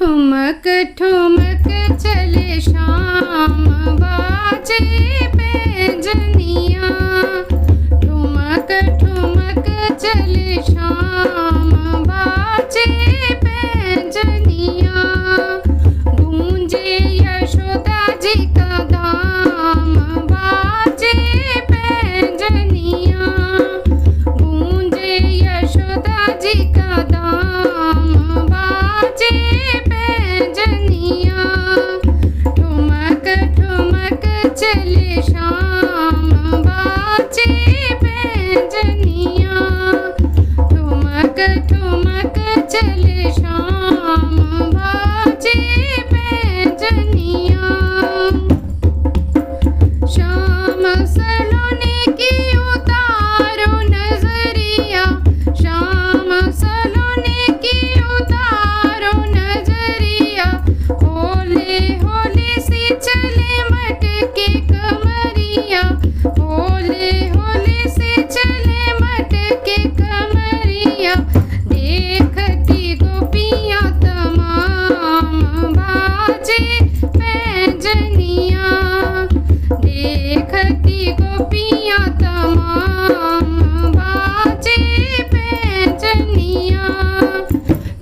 ठुमक ठुमक चले श्याम बाजे पैजनिया। ठुमक ठुमक चले श्याम बाजे पैजनिया। गूंजे यशोदा जी का दाम बाजे पैजनिया। गूंजे यशोदा जी का दाम बाजे पैजनिया। ठुमक ठुमक चले श्याम बाजे पैजनिया। ठुमक ठुमक चले श्याम बाजे पैजनिया। श्याम सलोने की उतारो नजरिया। श्याम सलोने की उतारो नजरिया। होले होले से चले मटके कमरिया। होले होले से चले मटके कमरिया। देखती गोपियाँ तमाम बाजे पैजनिया। देखती गोपियाँ तमाम बाजे पैजनिया।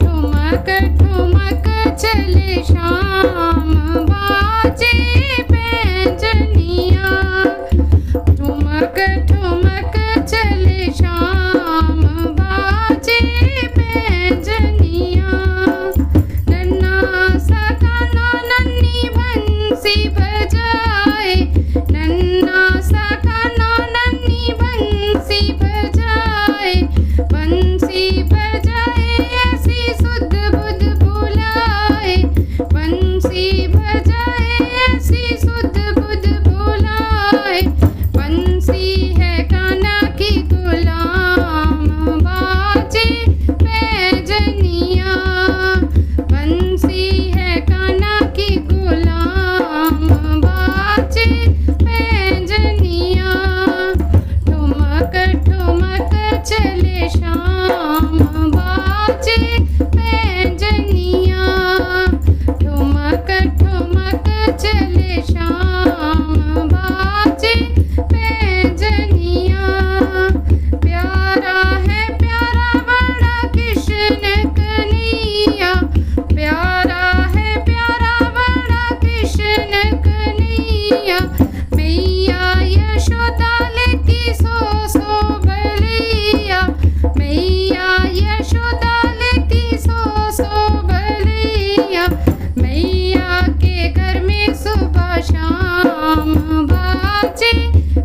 ठुमक ठुमक चले श्याम बाजे पैजनिया। ठुमक ठुमक चले श्याम बाजे पैजनिया। नन्ना सा कान्हा नन्ही बंसी बजाए। नन्ना सा कान्हा नन्ही बंसी बजाए। बंसी बजाए ऐसी सुध बुध बुलाए। बंसी बजाए ऐसी सुध बुध बुलाए। बंसी है कान्हा की गुलाम बाजे पैजनिया। बंसी है कान्हा की गुलाम बाजे पैजनिया। ठुमक ठुमक चले श्याम बाजे पैजनिया। ठुमक ठुमक चले श्याम बाजे पैजनिया। प्यारा है प्यारा बड़ा कृष्ण कन्हैया। प्यारा है प्यारा बड़ा कृष्ण कन्हैया। मैया यशोदा लेती सो बलैया। मैया यशोदा लेती सो बलैया। मैया के घर में सुबह शाम बाजे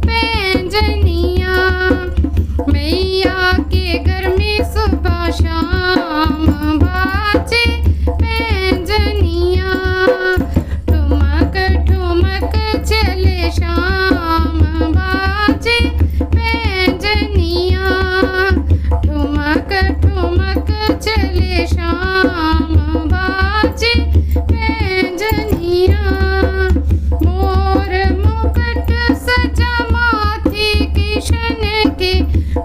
पैजनिया। मैया के घर में सुबह शाम बाजे पैजनिया। ठुमक ठुमक चले श्याम बाजे पैजनिया। ठुमक ठुमक चले श्याम बाजे पैजनिया। मोर मुकुट सजा माथे किशन के।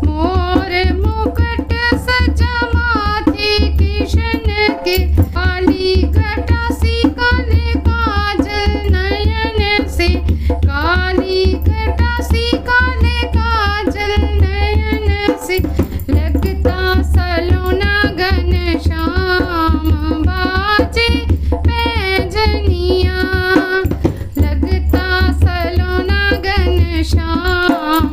मोर मुकुट सजा माथे किशन के। काली घटा सी काले काजल नयन से। काली घटा सी काले काजल नयन से। लगता सलोना घनश्याम बाजे पैजनिया। लगता सलोना घनश्याम